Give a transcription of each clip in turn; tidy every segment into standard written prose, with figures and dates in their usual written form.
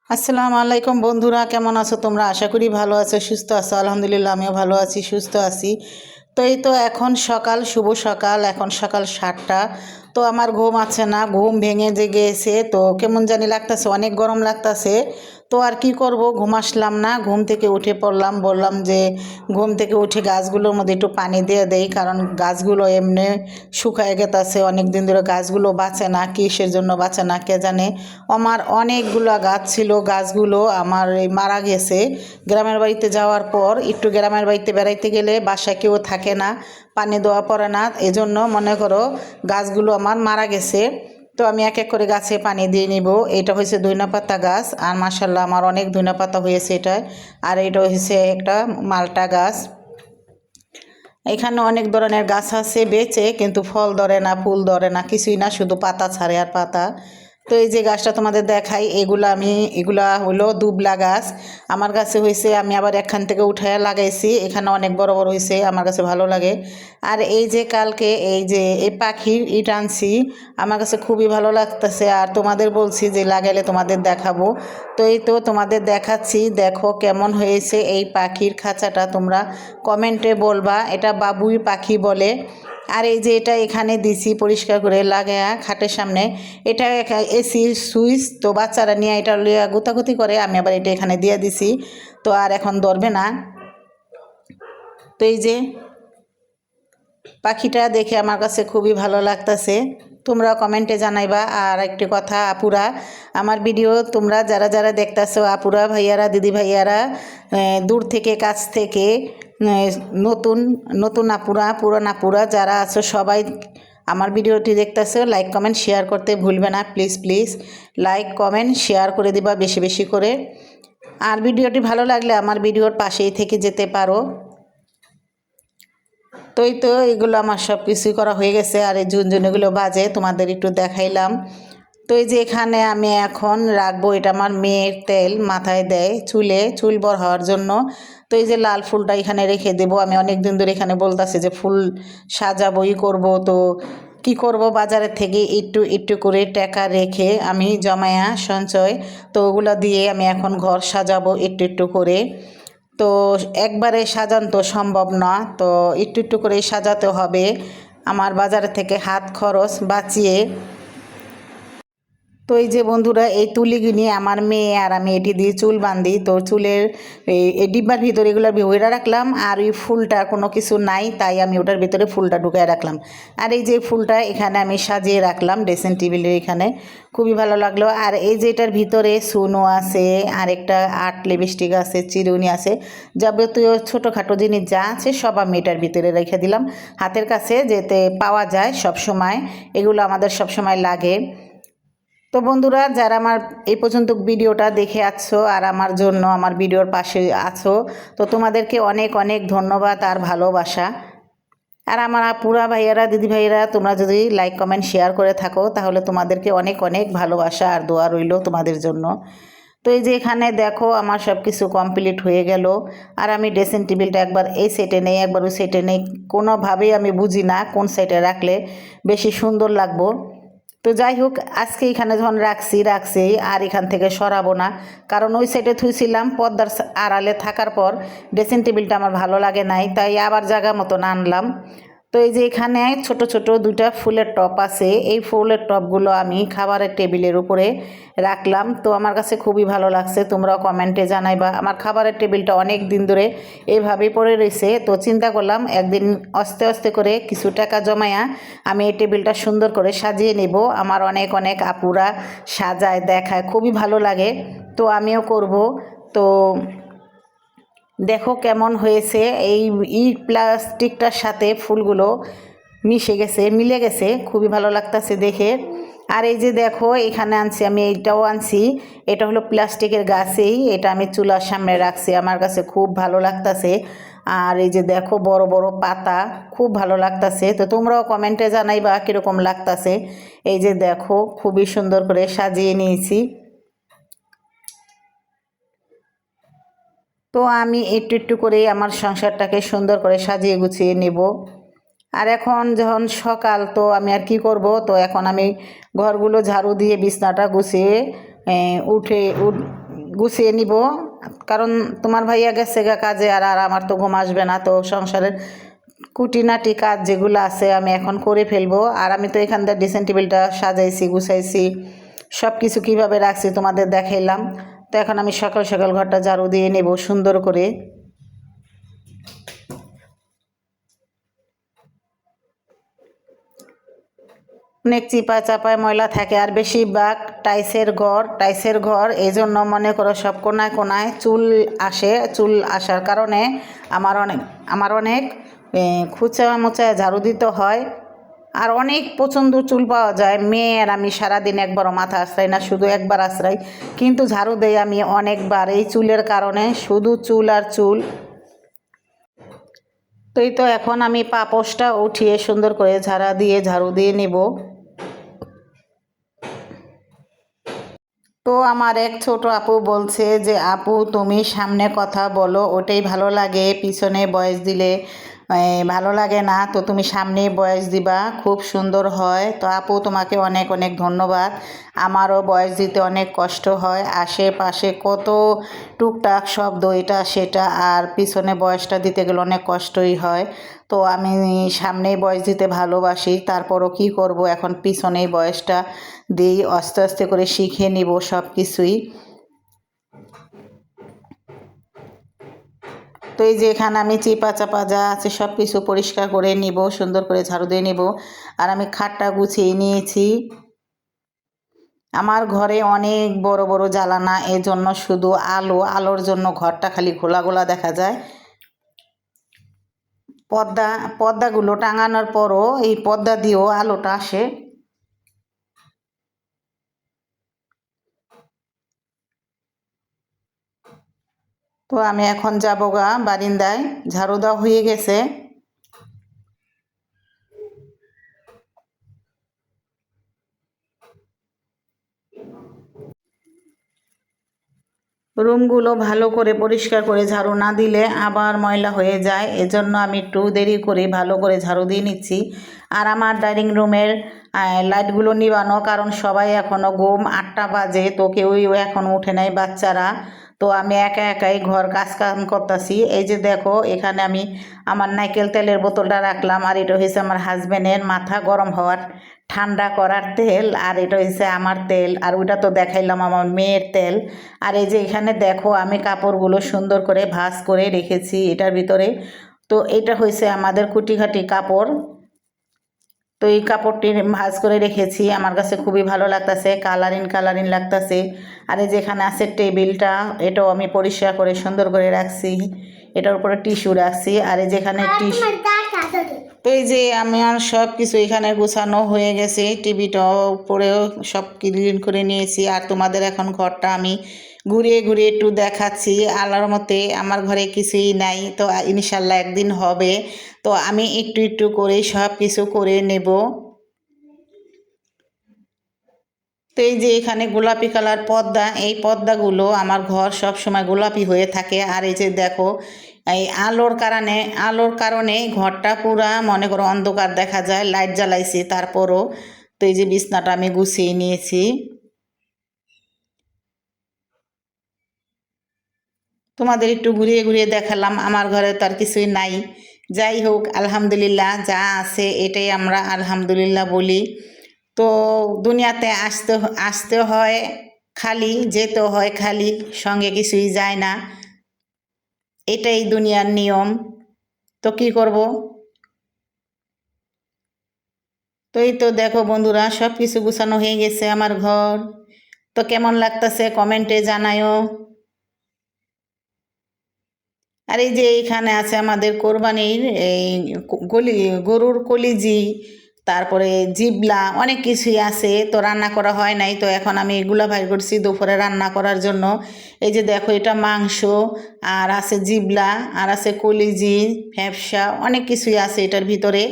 আসসালামু আলাইকুম বন্ধুরা, কেমন আছো তোমরা? আশা করি ভালো আছো, সুস্থ আছো। আলহামদুলিল্লাহ আমিও ভালো আছি, সুস্থ আছি। তো এই তো এখন সকাল, শুভ সকাল। এখন সকাল 7টা। তো আমার ঘুম আছে না, ঘুম ভেঙে জেগে এসে তো কেমন জানি লাগতেছে, অনেক গরম লাগতেছে। তো আর কি করব, ঘুম আসলাম না, ঘুম থেকে উঠে পড়লাম। বললাম যে ঘুম থেকে উঠে গাছগুলোর মধ্যে একটু পানি দিয়ে দেই, কারণ গাছগুলো এমনি শুকায় গেছে। অনেক দিন ধরে গাছগুলো বাঁচে না, কিসের জন্য বাঁচে না কে জানে। আমার অনেকগুলো গাছ ছিল, গাছগুলো আমার এই মারা গেছে। গ্রামের বাড়িতে যাওয়ার পর একটু গ্রামের বাড়িতে বেড়াইতে গেলে বাসায় কেউ থাকে না, পানি দেওয়া পড়ে না, এজন্য মনে করো গাছগুলো আমার মারা গেছে। তো আমি এক এক করে গাছে পানি দিয়ে নিব। এটা হয়েছে ধইনাপাতা গাছ, আর মাশাল্লাহ আমার অনেক ধইনাপাতা হয়েছে এটায়। আর এটা হয়েছে একটা মালটা গাছ। এখানে অনেক ধরনের গাছ আছে বেঁচে, কিন্তু ফল ধরে না, ফুল ধরে না, কিছুই না, শুধু পাতা ছাড়ে আর পাতা। তো এই যে গাছটা তোমাদের দেখাই, এগুলা হলো দুবলা গাছ। আমার কাছে হয়েছে, আমি আবার এখান থেকে উঠায় লাগাইছি। এখানে অনেক বড় বড় হয়েছে, আমার কাছে ভালো লাগে। আর এই যে কালকে এই যে এই পাখির ইট আনছি, আমার কাছে খুবই ভালো লাগতেছে। আর তোমাদের বলছি যে লাগাইলে তোমাদের দেখাবো। তো এই তো তোমাদের দেখাচ্ছি, দেখো কেমন হয়েছে এই পাখির খাঁচাটা। তোমরা কমেন্টে বলবা এটা বাবুই পাখি বলে। আর এই যে এটা এখানে দিছি পরিষ্কার করে লাগায়া খাটের সামনে। এটা এসি সুইচ, তো বাচ্চারা নিয়ে এটা লিয়া গুতাগুতি করে, আমি আবার এটা এখানে দিয়ে দিছি। তো আর এখন ধরবে না। তো এই যে পাখিটা দেখে আমার কাছে খুবই ভালো লাগতেছে। তোমরা কমেন্টে জানাইবা। আর একটি কথা, আপুরা, আমার ভিডিও তোমরা যারা যারা দেখতেছো, আপুরা ভাইয়ারা, দিদি ভাইয়ারা, দূর থেকে কাছ থেকে, নতুন নতুন আপুরা, পুরান আপুরা যারা আছো, সবাই আমার ভিডিওটি দেখতেছো, লাইক কমেন্ট শেয়ার করতে ভুলবে না। Please please like comment share করে দিবা বেশি বেশি করে। আর ভিডিওটি ভালো লাগলে আমার ভিডিওর পাশেই থেকে যেতে পারো। তো এই তো এগুলো আমার সব কিছুই করা হয়ে গেছে। আর এই ঝুনঝুনিগুলো বাজে, তোমাদের একটু দেখাইলাম। তো এই যে এখানে আমি এখন রাখবো, এটা আমার মেয়ের তেল মাথায় দেয়, চুল বড় হওয়ার জন্য। তো এই যে লাল ফুলটা এখানে রেখে দেবো। আমি অনেক দিন ধরে এখানে বলতেছি যে ফুল সাজাবোই করব। তো কি করব, বাজারের থেকে একটু একটু করে টাকা রেখে আমি জমায়া সঞ্চয়, তো ওগুলো দিয়ে আমি এখন ঘর সাজাবো একটু একটু করে। তো একবারে সাজানো তো সম্ভব না, তো একটু একটু করে সাজাতে হবে আমার, বাজার থেকে হাত খরচ বাঁচিয়ে। তো এই যে বন্ধুরা, এই তুলি নিয়ে আমার মেয়ে আর আমি এটি দিয়ে চুল বাঁধি। তো চুলের এই ডিব্বার ভিতরে এগুলোর ভিতরে রাখলাম। আর ওই ফুলটা কোনো কিছু নাই, তাই আমি ওটার ভিতরে ফুলটা ঢুকায় রাখলাম। আর এই যে ফুলটা এখানে আমি সাজিয়ে রাখলাম ড্রেসিং টেবিলের এখানে, খুবই ভালো লাগলো। আর এই যে এটার ভিতরে সুনো আছে, আর একটা আর্ট লিপস্টিক আছে, চিরুনি আছে, যাবতীয় ছোটোখাটো জিনিস যা আছে সব আমি এটার ভিতরে রেখে দিলাম, হাতের কাছে যেতে পাওয়া যায় সব সময়। এগুলো আমাদের সব সময় লাগে। তো বন্ধুরা, যারা আমার এই পর্যন্ত ভিডিওটা দেখে আছো আর আমার জন্য আমার ভিডিওর পাশে আছো, তো তোমাদেরকে অনেক অনেক ধন্যবাদ আর ভালোবাসা। আর আমার আপুরা ভাইয়ারা, দিদি ভাইয়েরা, তোমরা যদি লাইক কমেন্ট শেয়ার করে থাকো, তাহলে তোমাদেরকে অনেক অনেক ভালোবাসা আর দোয়া রইল তোমাদের জন্য। তো এই যে এখানে দেখো আমার সব কিছু কমপ্লিট হয়ে গেল। আর আমি ড্রেসিং টেবিলটা একবার এই সাইডে নেই, একবার ওই সাইডে নেই, কোনোভাবেই আমি বুঝি না কোন সাইডে রাখলে বেশি সুন্দর লাগবো। তো যাই হোক, আজকে এখানে যখন রাখছি আর এখান থেকে সরাবো না, কারণ ওই সাইডে থুইছিলাম পর্দার আড়ালে থাকার পর ড্রেসিং টেবিলটা আমার ভালো লাগে নাই, তাই আবার জায়গা মতন আনলাম। তো এই যে এখানে ছোট ছোট দুইটা ফুলের টব আছে, এই ফুলের টবগুলো আমি খাবারের টেবিলের উপরে রাখলাম। তো আমার কাছে খুবই ভালো লাগছে, তোমরাও কমেন্টে জানাইবা। আমার খাবারের টেবিলটা অনেক দিন ধরে এইভাবেই পড়ে রয়েছে, তো চিন্তা করলাম একদিন আস্তে আস্তে করে কিছু টাকা জমায়া আমি এই টেবিলটা সুন্দর করে সাজিয়ে নেব। আমার অনেক অনেক আপুরা সাজায়, দেখায়, খুবই ভালো লাগে, তো আমিও করব। তো দেখো কেমন হয়েছে, এই ইট প্লাস্টিকটার সাথে ফুলগুলো মিলে গেছে, খুবই ভালো লাগতেছে দেখে। আর এই যে দেখো এখানে আনছি আমি, এইটাও আনছি, এটা হলো প্লাস্টিকের গাছেই, এটা আমি চুলার সামনে রাখছি, আমার কাছে খুব ভালো লাগতেছে। আর এই যে দেখো বড় বড় পাতা, খুব ভালো লাগতেছে। তো তোমরাও কমেন্টে জানাইবা কীরকম লাগতেছে। এই যে দেখো খুবই সুন্দর করে সাজিয়ে নিয়েছি। তো আমি একটু একটু করে আমার সংসারটাকে সুন্দর করে সাজিয়ে গুছিয়ে নেব। আর এখন যখন সকাল, তো আমি আর কি করব, তো এখন আমি ঘরগুলো ঝাড়ু দিয়ে বিছনাটা গুছিয়ে গুছিয়ে নিব, কারণ তোমার ভাইয়া গেছে গা কাজে, আর আর আমার তো ঘুম আসবে না। তো সংসারের কুটিনাটি কাজ যেগুলো আছে আমি এখন করে ফেলবো। আর আমি তো এখান থেকে ড্রেসিং টেবিলটা সাজাইছি, গুছাইছি, সব কিছু কীভাবে রাখছি তোমাদের দেখাইলাম। তো এখন আমি সকাল সকাল ঘরটা ঝাড়ু দিয়ে নেব সুন্দর করে। অনেক চিপা চাপায় ময়লা থাকে, আর বেশিরভাগ টাইসের ঘর এই জন্য মনে করো সব কোনায় কোনায় চুল আসে। চুল আসার কারণে আমার অনেক খুচা মোচা ঝাড়ু দিতে হয়। আর অনেক পছন্দ চুল পাওয়া যায়। মেয়ের আমি সারাদিন একবারও মাথা আশ্রাই না, শুধু একবার আশ্রাই, কিন্তু ঝাড়ু দেই আমি অনেকবার এই চুলের কারণে, শুধু চুল আর চুল। তো এই তো এখন আমি পাপোশটা উঠিয়ে সুন্দর করে ঝাড়ু দিয়ে নেব। তো আমার এক ছোট আপু বলছে যে আপু তুমি সামনে কথা বলো, ওটাই ভালো লাগে, পিছনে ভয়েস দিলে ভালো লাগে না। তো তুমি সামনে ভয়েস দিবা, খুব সুন্দর হয়। তো আপু তোমাকে অনেক অনেক ধন্যবাদ। আমারও ভয়েস দিতে অনেক কষ্ট হয়, আশেপাশে কত টুকটাক শব্দ এটা সেটা, আর পিছনে ভয়েসটা দিতে গেলে অনেক কষ্টই হয়। তো আমি সামনেই ভয়েস দিতে ভালোবাসি, তারপরও কি করব, এখন পিছনেই ভয়েসটা দিই। আস্তে আস্তে করে শিখে নিব সব কিছুই। তো এই যে এখানে আমি চিপা চাপা যা আছে সব কিছু পরিষ্কার করে নিব, সুন্দর করে ঝাড়ু দিয়ে নিব। আর আমি খাটটা গুছিয়ে নিয়েছি। আমার ঘরে অনেক বড় বড় জ্বালানা, এজন্য শুধু আলোর জন্য ঘরটা খালি ঘোলা ঘোলা দেখা যায়। পর্দাগুলো টাঙানোর পরও এই পর্দা দিয়েও আলোটা আসে। তো আমি এখন যাবো গা বারিন্দায়, ঝাড়ু দেওয়া হয়ে গেছে। রুমগুলো ভালো করে পরিষ্কার করে ঝাড়ু না দিলে আবার ময়লা হয়ে যায়, এজন্য আমি একটু দেরি করে ভালো করে ঝাড়ু দিয়ে নিচ্ছি। আর আমার ডাইনিং রুমের লাইটগুলো নিবানো, কারণ সবাই এখনও ঘুম, 8টা বাজে, তো কেউই এখনও উঠে নাই বাচ্চারা। তো আমি একা একাই ঘর কাম করতেছি। এই যে দেখো এখানে আমি আমার নারকেল তেলের বোতলটা রাখলাম, আর এটা হয়েছে আমার হাজব্যান্ডের মাথা গরম হওয়ার ঠান্ডা করার তেল, আর এটা হচ্ছে আমার তেল, আর ওইটা তো দেখাইলাম আমার মেয়ের তেল। আর এই যে এখানে দেখো আমি কাপড়গুলো সুন্দর করে ভাঁজ করে রেখেছি এটার ভিতরে। তো এটা হয়েছে আমাদের কুটিঘাটি কাপড়। তো এই কাপড়টি ভাঁজ করে রেখেছি, আমার কাছে খুবই ভালো লাগতেছে, কালারিং লাগতেছে। আর এই যেখানে আছে টেবিলটা, এটাও আমি পরিষ্কার করে সুন্দর করে রাখছি, এটার উপরে টিস্যু রাখছি। আর এই যেখানে টিস্যু, তো এই যে আমার সব কিছু এখানে গোছানো হয়ে গেছে, টিভিটাও উপরেও সব ক্লিন করে নিয়েছি। আর তোমাদের এখন ঘরটা আমি ঘুরিয়ে ঘুরিয়ে একটু দেখাচ্ছি। আল্লাহর মতে আমার ঘরে কিছুই নাই, তো ইনশাল্লাহ একদিন হবে। তো আমি একটু একটু করে সব কিছু করে নেব। তো এই যে এখানে গোলাপি কালার পর্দা, এই পর্দাগুলো আমার ঘর সব সময় গোলাপি হয়ে থাকে। আর এই যে দেখো এই আলোর কারণে ঘরটা পুরা মনে করো অন্ধকার দেখা যায়, লাইট জ্বালাইছি তারপরও। তো এই যে বিছনাটা আমি গুছিয়ে নিয়েছি, তোমাদের একটু ঘুরিয়ে ঘুরিয়ে দেখালাম। আমার ঘরে তো আর কিছুই নাই, যাই হোক আলহামদুলিল্লাহ, যা আছে এটাই আমরা আলহামদুলিল্লাহ বলি। তো দুনিয়াতে আসতে হয় খালি, যেতে হয় খালি, সঙ্গে কিছুই যায় না, এটাই দুনিয়ার নিয়ম। তো কি করব। তো এই তো দেখো বন্ধুরা সব কিছু গুছানো হয়ে গেছে আমার ঘর। তো কেমন লাগতেছে কমেন্টে জানায়ও। আর এই যে এইখানে আছে আমাদের কোরবানির এই গরুর কলিজি, তারপরে জিবলা, অনেক কিছুই আছে। তো রান্না করা হয় নাই, তো এখন আমি এগুলা বাইর করছি দুপুরে রান্না করার জন্য। এই যে দেখো এটা মাংস, আর আছে জিবলা, আর আছে কলিজি, ফ্যাপসা, অনেক কিছুই আছে এটার ভিতরে।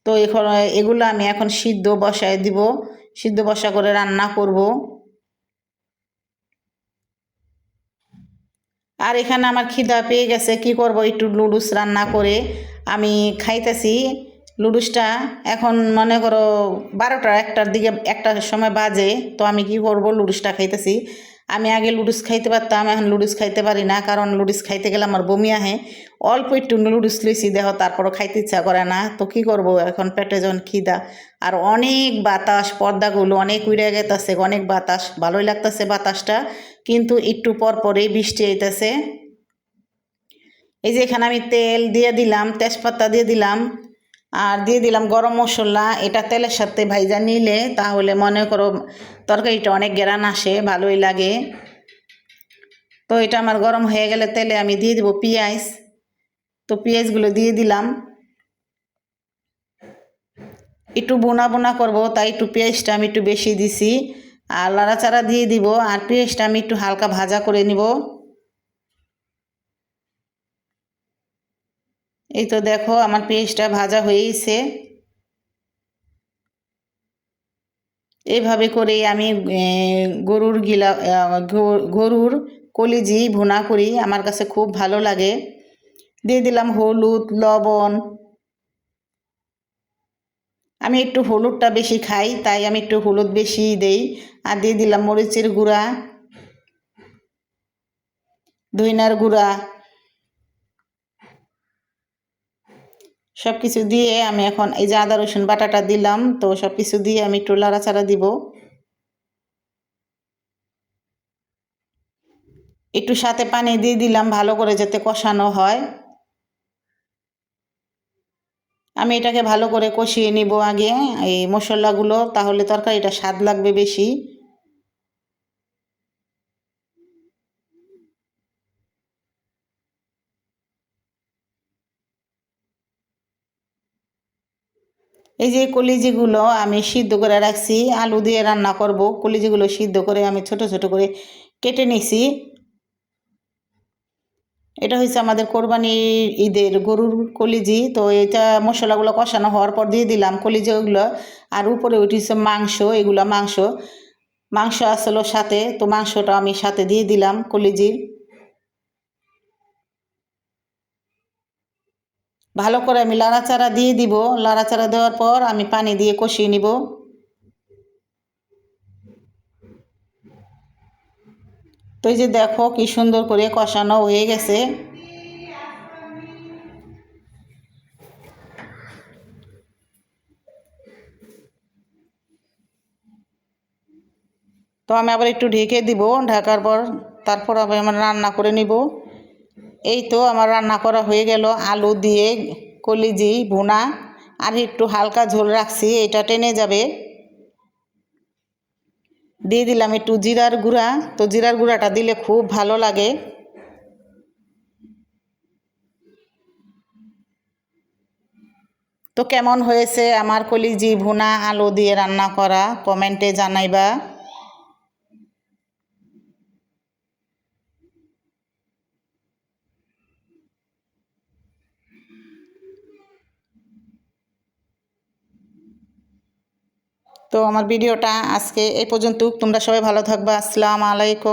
তো এখন এগুলো আমি এখন সিদ্ধ বসায় দিব, সিদ্ধ বসা করে রান্না করব। আর এখানে আমার খিদা পেয়ে গেছে, কি করব, একটু লুডুস রান্না করে আমি খাইতেছি। লুডুসটা এখন মনে করো 12টা 1টার দিকে, 1টার সময় বাজে, তো আমি কি করব লুডুসটা খাইতেছি। আমি আগে লুডুস খাইতে পারতাম, এখন লুডুস খাইতে পারি না, কারণ লুডুস খাইতে গেলে আমার বমি আহে। অল্প একটু লুডুস লইছি দেহ, তারপরও খাইতে ইচ্ছা করে না। তো কী করবো, এখন পেটে যখন খিদা, আর অনেক বাতাস, পর্দাগুলো অনেক উড়ে গেতেছে, অনেক বাতাস, ভালোই লাগতেছে বাতাসটা, কিন্তু একটু পর পরেই বৃষ্টি আইতেছে। এই যে এখানে আমি তেল দিয়ে দিলাম, তেজপাতা দিয়ে দিলাম, আর দিয়ে দিলাম গরম মশলা। এটা তেলের সাথে ভাইজা নিলে তাহলে মনে করো তরকারিটা অনেক গ্রান আসে, ভালোই লাগে। তো এটা আমার গরম হয়ে গেলে তেলে আমি দিয়ে দিব পেঁয়াজ। তো পেঁয়াজগুলো দিয়ে দিলাম, একটু বোনা বোনা করব, তাই একটু পেঁয়াজটা আমি একটু বেশি দিছি। আর লাড়াচাড়া দিয়ে দিব, আর পেঁয়াজটা আমি একটু হালকা ভাজা করে নিব। এই তো দেখো আমার পেঁয়াজটা ভাজা হয়েছে। এইভাবে করে আমি গরুর কলিজি ভুনা করি, আমার কাছে খুব ভালো লাগে। দিয়ে দিলাম হলুদ, লবণ। আমি একটু হলুদটা বেশি খাই, তাই আমি একটু হলুদ বেশি দেই। আর দিয়ে দিলাম মরিচের গুঁড়া, ধইনার গুঁড়া, সব কিছু দিয়ে আমি এখন এই যে আদা রসুন বাটাটা দিলাম। তো সব কিছু দিয়ে আমি একটু লাড়াচাড়া দিব, একটু সাথে পানি দিয়ে দিলাম ভালো করে যাতে কষানো হয়। আমি এটাকে ভালো করে কষিয়ে নিব আগে এই মশলাগুলো, তাহলে তরকারিটা স্বাদ লাগবে বেশি। এই যে কলিজিগুলো আমি সিদ্ধ করে রাখছি, আলু দিয়ে রান্না করব। কলিজিগুলো সিদ্ধ করে আমি ছোট ছোট করে কেটে নিছি। এটা হচ্ছে আমাদের কোরবানির ঈদের গরুর কলিজি। তো এটা মশলাগুলো কষানো হওয়ার পর দিয়ে দিলাম কলিজিগুলো, আর উপরে উঠেছে মাংস। এগুলো মাংস আসলো সাথে, তো মাংসটা আমি সাথে দিয়ে দিলাম কলিজির। ভালো করে আমি লাড়াচাড়া দিয়ে দিব। লাড়াচাড়া দেওয়ার পর আমি পানি দিয়ে কষিয়ে নিব। তো এই যে দেখো কি সুন্দর করে কষানো হয়ে গেছে। তো আমি আবার একটু ঢেকে দিব, ঢাকার পর তারপর আমি আমার রান্না করে নিব। এই তো আমার রান্না করা হয়ে গেল, আলু দিয়ে কলিজি ভুনা। আর একটু হালকা ঝোল রাখছি, এটা টেনে যাবে। দিয়ে দিলাম একটু জিরার গুঁড়া। তো জিরার গুঁড়াটা দিলে খুব ভালো লাগে। তো কেমন হয়েছে আমার কলিজি ভুনা আলু দিয়ে রান্না করা, কমেন্টে জানাইবা। তো আমার ভিডিওটা আজকে এই পর্যন্ত। তোমরা সবাই ভালো থাকবা। আসসালামু আলাইকুম।